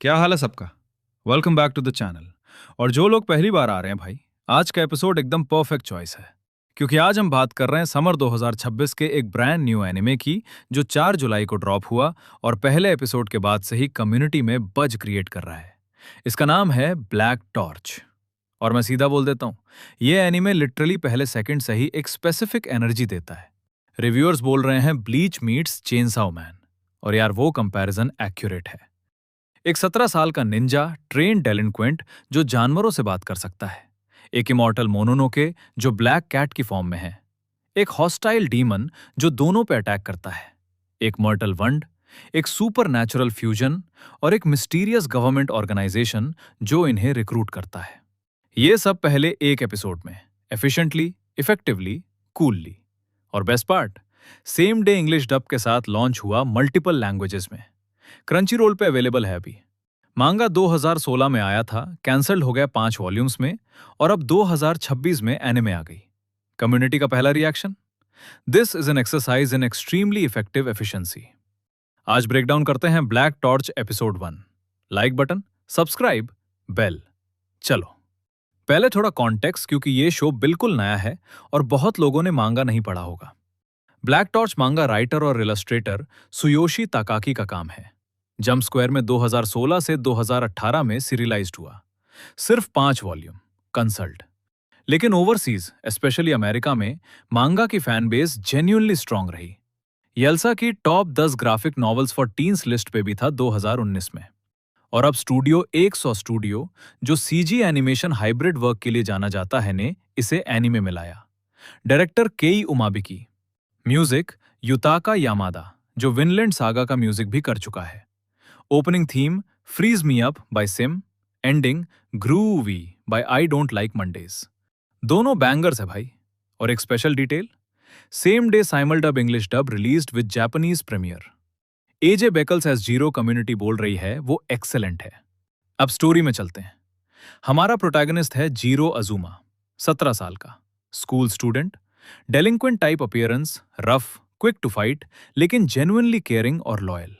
क्या हाल है सबका। Welcome back to the channel. और जो लोग पहली बार आ रहे हैं भाई, आज का एपिसोड एकदम परफेक्ट चॉइस है, क्योंकि आज हम बात कर रहे हैं समर 2026 के एक ब्रांड न्यू एनिमे की, जो 4 जुलाई को ड्रॉप हुआ और पहले एपिसोड के बाद से ही कम्युनिटी में बज क्रिएट कर रहा है। इसका नाम है ब्लैक टॉर्च। और मैं सीधा बोल देता हूँ, ये एनिमे लिटरली पहले सेकंड से ही एक स्पेसिफिक एनर्जी देता है। रिव्यूअर्स बोल रहे हैं ब्लीच मीट्स चेनसॉ मैन, और यार वो कंपैरिजन एक्यूरेट है। एक 17 साल का निंजा ट्रेन डेलिंक्वेंट जो जानवरों से बात कर सकता है, एक इमॉर्टल मोनोनोके जो ब्लैक कैट की फॉर्म में है, एक हॉस्टाइल डीमन जो दोनों पे अटैक करता है, एक मर्टल वंड, एक सुपर नेचुरल फ्यूजन और एक मिस्टीरियस गवर्नमेंट ऑर्गेनाइजेशन जो इन्हें रिक्रूट करता है। ये सब पहले एक एपिसोड में एफिशिएंटली, इफेक्टिवली, कूलली। और best part, same day English dub के साथ लॉन्च हुआ मल्टीपल लैंग्वेजेस में। क्रंची रोल पे अवेलेबल है अभी। मांगा 2016 में आया था, कैंसल्ड हो गया 5 वॉल्यूम्स में, और अब 2026 में एनिमे आ गई। कम्युनिटी का पहला reaction, this is an exercise in extremely effective efficiency. आज ब्रेकडाउन करते हैं Black Torch episode 1। Like button, subscribe, bell. चलो पहले थोड़ा कॉन्टेक्स्ट, क्योंकि ये शो बिल्कुल नया है और बहुत लोगों ने मांगा नहीं पढ़ा होगा। ब्लैक टॉर्च मांगा राइटर और इलस्ट्रेटर सुयोशी ताकाकी का काम है। जंप स्क्वायर में 2016 से 2018 में सीरियलाइज्ड हुआ। सिर्फ 5 वॉल्यूम, कंसल्ट। लेकिन ओवरसीज, स्पेशली अमेरिका में, मांगा की फैन बेस जेन्युइनली स्ट्रांग रही। येल्सा की top 10 graphic novels for teens list पे भी था 2019 में। और अब स्टूडियो 100 स्टूडियो, जो सीजी एनिमेशन हाइब्रिड वर्क के लिए जाना जाता है, ने इसे एनिमे में लाया। Director Kei Umabiki, music Yutaka Yamada, जो विनलैंड सागा का म्यूजिक भी कर चुका है। Opening theme freeze me up by SiM, ending groovy by I don't like Mondays. दोनों बैंगर्स है भाई। और एक special detail, same day simul dub English dub released with Japanese premiere. AJ Beckles as zero community बोल रही है वो excellent है। अब स्टोरी में चलते हैं। हमारा प्रोटैगनिस्ट है जीरो अजूमा, 17 साल का school student, delinquent type appearance, rough, quick to fight, लेकिन जेन्युइनली केयरिंग और लॉयल।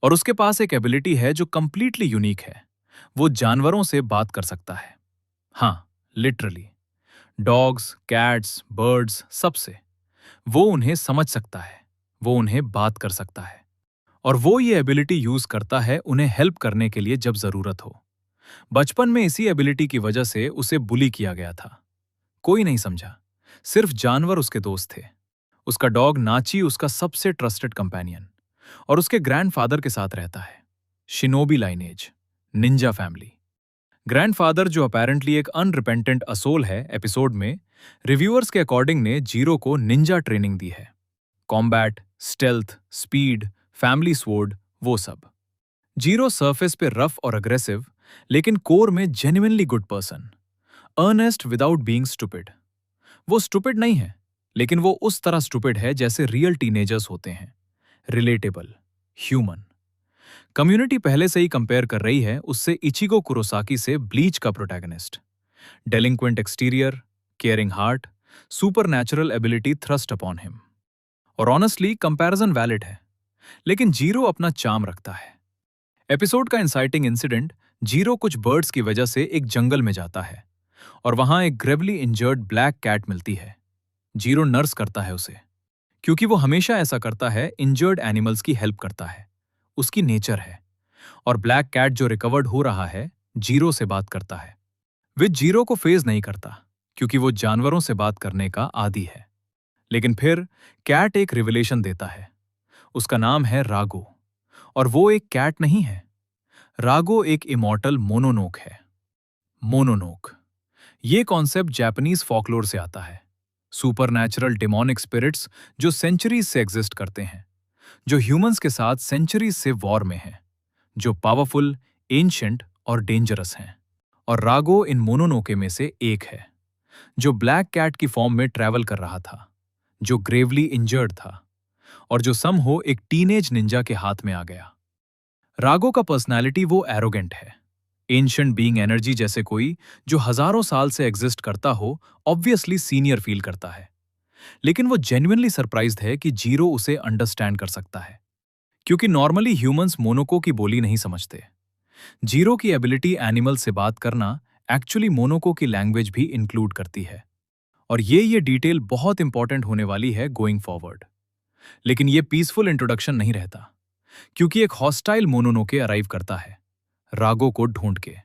और उसके पास एक एबिलिटी है जो कंप्लीटली यूनिक है। वो जानवरों से बात कर सकता है। हाँ, लिटरली। डॉग्स, कैट्स, बर्ड्स, सबसे। वो उन्हें समझ सकता है, वो उन्हें बात कर सकता है। और वो ये एबिलिटी यूज करता है उन्हें हेल्प करने के लिए जब जरूरत हो। बचपन में इसी एबिलिटी की वजह से उसे बुली किया गया था। कोई नहीं समझा, सिर्फ जानवर उसके दोस्त थे। उसका डॉग नाची उसका सबसे ट्रस्टेड कंपेनियन, और उसके ग्रैंडफादर के साथ रहता है। Shinobi lineage, Ninja family. Grandfather जो अपेरेंटली एक अनरिपेंटेंट असोल है, एपिसोड में रिव्यूअर्स के अकॉर्डिंग ने जीरो को निंजा ट्रेनिंग दी है। Combat, stealth, speed, family sword, वो सब। जीरो सरफेस पे रफ और अग्रेसिव, लेकिन कोर में genuinely good person. Ernest without being stupid. वो स्टूपिड नहीं है, लेकिन वो उस तरह स्टूपिड है जैसे रियल टीनेजर्स होते हैं। Relatable, human. कम्युनिटी पहले से ही कंपेयर कर रही है उससे इचिगो कुरोसाकी से ब्लीच का protagonist. Delinquent exterior, caring heart, super natural ability thrust upon him. और ऑनेस्टली कंपैरिजन वैलिड है, लेकिन जीरो अपना चार्म रखता है। एपिसोड का इंसाइटिंग इंसिडेंट, जीरो कुछ बर्ड्स की वजह से एक जंगल में जाता है और वहां एक ग्रेवली इंजर्ड ब्लैक कैट मिलती है। जीरो नर्स करता है उसे, क्योंकि वो हमेशा ऐसा करता है, इंजर्ड एनिमल्स की हेल्प करता है, उसकी नेचर है। और ब्लैक कैट जो रिकवर्ड हो रहा है, जीरो से बात करता है। विच जीरो को फेज नहीं करता, क्योंकि वो जानवरों से बात करने का आदी है। लेकिन फिर कैट एक रिविलेशन देता है। उसका नाम है रागो, और वो एक कैट नहीं है। रागो एक इमॉर्टल मोनोनोक है। मोनोनोक, ये कॉन्सेप्ट जापानीज फॉकलोर से आता है। सुपरनैचुरल डिमोनिक स्पिरिट्स जो सेंचुरीज से एग्जिस्ट करते हैं, जो ह्यूमंस के साथ सेंचुरीज से वॉर में हैं, जो पावरफुल, एंशिएंट और डेंजरस हैं। और रागो इन मोनोनोके में से एक है, जो ब्लैक कैट की फॉर्म में ट्रैवल कर रहा था, जो ग्रेवली इंजर्ड था, और जो समहो एक टीनेज निंजा के हाथ में आ गया। रागो का पर्सनैलिटी वो एरोगेंट है, एंशिएंट बीइंग एनर्जी जैसे कोई जो हजारों साल से एग्जिस्ट करता हो, ऑब्वियसली सीनियर फील करता है। लेकिन वो जेन्युइनली सरप्राइज्ड है कि जीरो उसे अंडरस्टैंड कर सकता है, क्योंकि नॉर्मली ह्यूमंस मोनोको की बोली नहीं समझते। जीरो की एबिलिटी एनिमल से बात करना एक्चुअली मोनोको की लैंग्वेज भी इंक्लूड करती है, और ये डिटेल बहुत इंपॉर्टेंट होने वाली है गोइंग फॉरवर्ड। लेकिन ये पीसफुल इंट्रोडक्शन नहीं रहता, क्योंकि एक हॉस्टाइल मोनोनोके अराइव करता है रागो को ढूंढ के।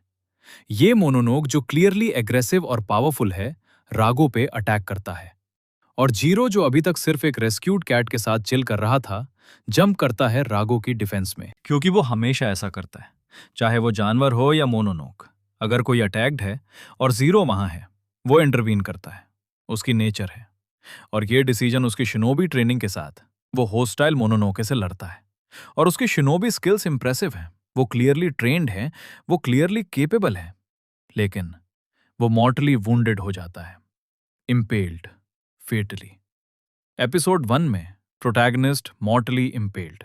ये मोनोनोक जो क्लियरली एग्रेसिव और पावरफुल है, रागो पे अटैक करता है। और जीरो जो अभी तक सिर्फ एक रेस्क्यूड कैट के साथ चिल कर रहा था, जंप करता है रागो की डिफेंस में, क्योंकि वो हमेशा ऐसा करता है, चाहे वो जानवर हो या मोनोनोक। अगर कोई अटैक्ड है और जीरो वहां है, वो इंटरवीन करता है, उसकी नेचर है। और ये डिसीजन उसकी शिनोबी ट्रेनिंग के साथ वो होस्टाइल मोनोनोके से लड़ता है। और उसकी शिनोबी स्किल्स इंप्रेसिव हैं, वो क्लियरली ट्रेंड है, वो क्लियरली केपेबल है, लेकिन वो मॉर्टली वुंडेड हो जाता है, इम्पेल्ड, फेटली। एपिसोड 1 में प्रोटैगनिस्ट मॉर्टली इम्पेल्ड।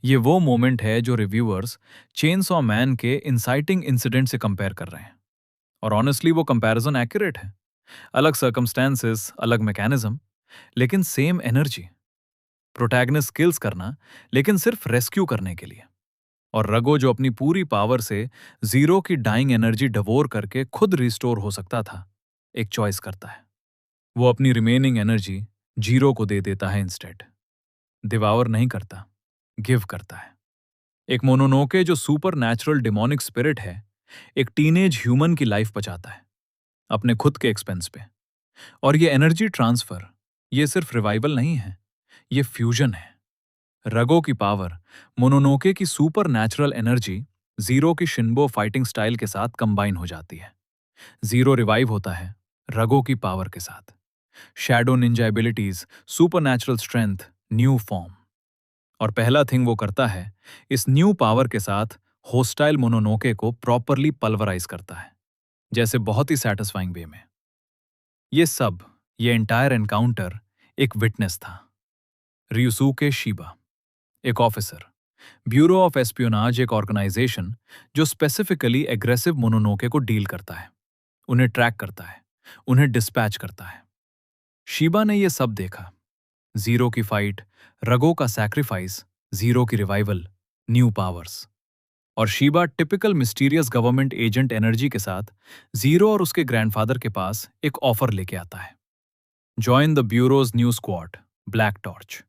ये वो मोमेंट है जो रिव्यूअर्स चेनसॉ मैन के इंसाइटिंग इंसिडेंट से कंपेयर कर रहे हैं। और ऑनेस्टली वो कंपैरिजन एक्यूरेट है। अलग सर्कमस्टेंसेस, अलग मैकेनिज्म, लेकिन सेम एनर्जी। प्रोटैगनिस्ट किल्स करना, लेकिन सिर्फ रेस्क्यू करने के लिए। और रगो जो अपनी पूरी पावर से जीरो की डाइंग एनर्जी डवोर करके खुद रिस्टोर हो सकता था, एक चॉइस करता है। वो अपनी रिमेनिंग एनर्जी जीरो को दे देता है इंस्टेड। डिवावर नहीं करता, गिव करता है। एक मोनोनोके जो सुपर नेचुरल डिमोनिक स्पिरिट है, एक टीनेज ह्यूमन की लाइफ बचाता है, अपने खुद के एक्सपेंस पे। और ये एनर्जी ट्रांसफर, ये सिर्फ रिवाइवल नहीं है, ये फ्यूजन है। रगो की पावर मोनोनोके की सुपर नेचुरल एनर्जी जीरो की शिन्बो फाइटिंग स्टाइल के साथ कंबाइन हो जाती है। जीरो रिवाइव होता है रगो की पावर के साथ। Shadow Ninja abilities, super natural strength, new form. और पहला थिंग वो करता है, इस न्यू पावर के साथ होस्टाइल मोनोनोके को प्रॉपरली पल्वराइज करता है, जैसे बहुत ही सैटिस्फाइंग वे में। ये एंटायर एनकाउंटर एक विटनेस था। रियुसुके शिबा, एक ऑफिसर, ब्यूरो ऑफ एस्पियोनाज, एक ऑर्गेनाइजेशन जो स्पेसिफिकली एग्रेसिव मोनोनोके को डील करता है, उन्हें ट्रैक करता है, उन्हें डिस्पैच करता है। शिबा ने यह सब देखा, जीरो की फाइट, रगो का सैक्रिफाइस, जीरो की रिवाइवल, न्यू पावर्स। और Shiba typical mysterious government agent energy के साथ जीरो और उसके ग्रैंडफादर के पास एक ऑफर लेके आता है। Join the bureau's new squad, Black Torch.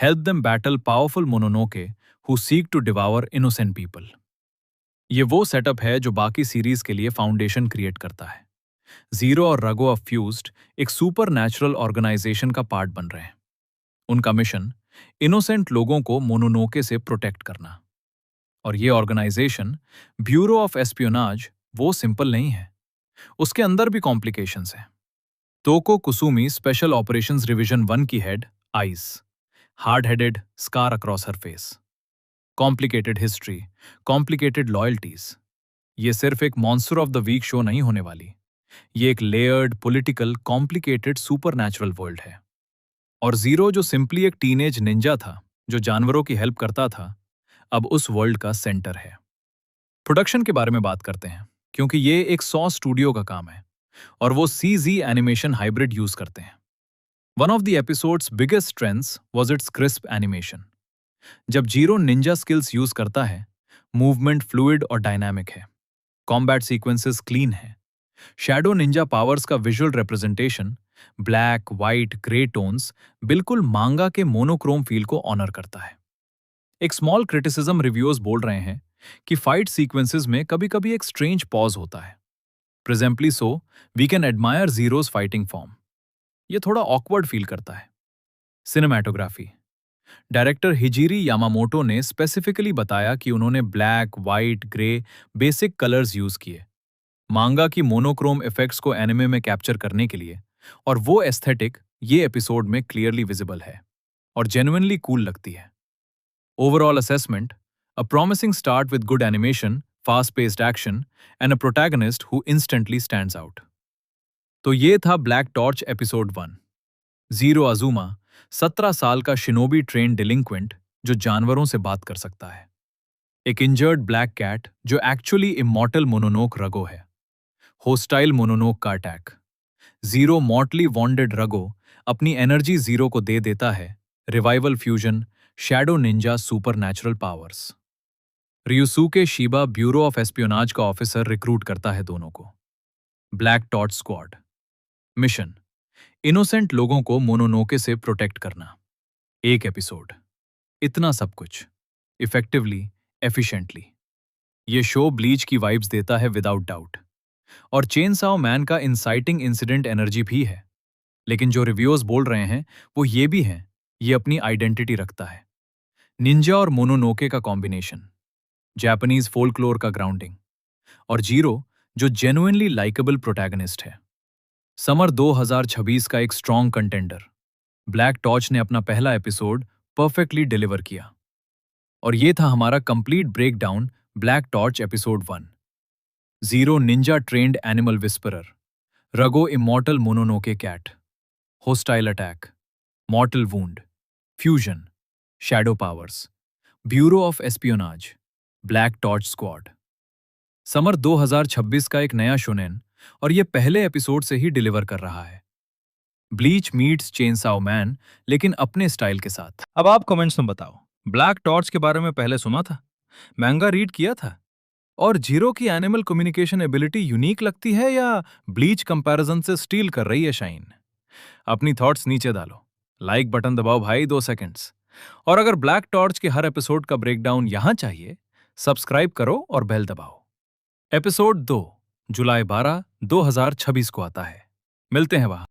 Help them battle powerful mononoke who seek to devour innocent people. ये वो सेटअप है जो बाकी सीरीज के लिए फाउंडेशन क्रिएट करता है। जीरो और रगो ऑफ फ्यूज्ड एक सुपर नेचुरल ऑर्गेनाइजेशन का पार्ट बन रहे हैं। उनका मिशन इनोसेंट लोगों को मोनोनोके से प्रोटेक्ट करना। और ये ऑर्गेनाइजेशन ब्यूरो ऑफ एस्पियोनाज वो सिंपल नहीं है, उसके अंदर भी कॉम्प्लिकेशंस हैं। Toko Kusumi special operations division 1 की head, ice, hard headed, scar across her face, complicated history, complicated loyalties. ये सिर्फ एक monster of the week show नहीं होने वाली, ये एक layered, political, complicated super natural world है। और जीरो जो सिंपली एक टीनेज निंजा था जो जानवरों की हेल्प करता था, अब उस वर्ल्ड का सेंटर है। प्रोडक्शन के बारे में बात करते हैं, क्योंकि ये एक 100 स्टूडियो का काम है और वो सीजी एनिमेशन हाइब्रिड यूज करते हैं। One of the episode's biggest strengths was its crisp animation. जब जीरो निंजा स्किल्स यूज करता है, मूवमेंट फ्लूइड और डायनामिक है, कॉम्बैट सीक्वेंसेस क्लीन है। शैडो निंजा पावर्स का visual representation, black, white, grey tones, बिल्कुल मांगा के मोनोक्रोम फील को ऑनर करता है। एक स्मॉल क्रिटिसिज्म रिव्यूअर्स बोल रहे हैं कि फाइट सीक्वेंसेस में कभी-कभी एक स्ट्रेंज पॉज होता है। Presently so we can admire Zero's fighting form. ये थोड़ा ऑकवर्ड फील करता है। सिनेमैटोग्राफी, डायरेक्टर हिजिरी यामामोटो ने स्पेसिफिकली बताया कि उन्होंने black, white, grey basic colours use किए मांगा की मोनोक्रोम इफेक्ट्स को एनिमे में कैप्चर करने के लिए। और वो एस्थेटिक ये एपिसोड में क्लियरली विजिबल है और जेन्युइनली कूल लगती है। Overall assessment, a promising start with good animation, fast-paced action, and a protagonist who instantly stands out. तो ये था ब्लैक टॉर्च एपिसोड 1। जीरो अजुमा, 17 साल का शिनोबी ट्रेन डिलिंक्वेंट जो जानवरों से बात कर सकता है। एक इंजर्ड ब्लैक कैट जो एक्चुअली इमॉर्टल मोनोनोक रगो है। होस्टाइल मोनोनोक का attack. Jiro mortally wounded Rago अपनी एनर्जी जीरो को दे देता है। Revival fusion, shadow ninja super natural powers. Ryusuke Shiba Bureau of Espionage का ऑफिसर रिक्रूट करता है दोनों को। Black Torch squad. Mission, innocent लोगों को मोनोनोके से प्रोटेक्ट करना। एक एपिसोड, इतना सब कुछ, इफेक्टिवली, एफिशिएंटली। ये शो ब्लीच की वाइब्स देता है विदाउट डाउट। और चेन साओ मैन का इंसाइटिंग इंसिडेंट एनर्जी भी है। लेकिन जो रिव्यूअर्स बोल रहे हैं वो ये भी हैं, ये अपनी आइडेंटिटी रखता है। निंजा और मोनोनोके का कॉम्बिनेशन, जापानीज फोल्कलोर का ग्राउंडिंग, और जीरो जो जेन्युइनली लाइकेबल प्रोटैगनिस्ट है। समर 2026 का एक स्ट्रॉन्ग कंटेंडर। ब्लैक टॉर्च ने अपना पहला एपिसोड परफेक्टली डिलीवर किया। और ये था हमारा complete breakdown Black Torch episode 1। Jiro ninja trained animal whisperer, Rago immortal मोनोनोके cat, hostile attack, mortal wound, fusion, shadow powers, Bureau of Espionage, Black Torch squad. Summer 2026 का एक नया शोनेन, और ये पहले एपिसोड से ही डिलीवर कर रहा है। ब्लीच मीट्स चेनसाओ मैन, लेकिन अपने स्टाइल के साथ। अब आप कमेंट्स में बताओ, ब्लैक टॉर्च के बारे में पहले सुना था, मैंगा रीड किया था, और जीरो की एनिमल कम्युनिकेशन एबिलिटी यूनिक लगती है या ब्लीच कंपैरिजन से स्टील कर रही है शाइन? अपनी थॉट्स नीचे डालो, लाइक बटन दबाओ भाई 2 सेकंड्स। और अगर ब्लैक टॉर्च के हर एपिसोड का ब्रेकडाउन यहां चाहिए, सब्सक्राइब करो और बेल दबाओ। एपिसोड 2 जुलाई 12, 2026 को आता है। मिलते हैं वहां।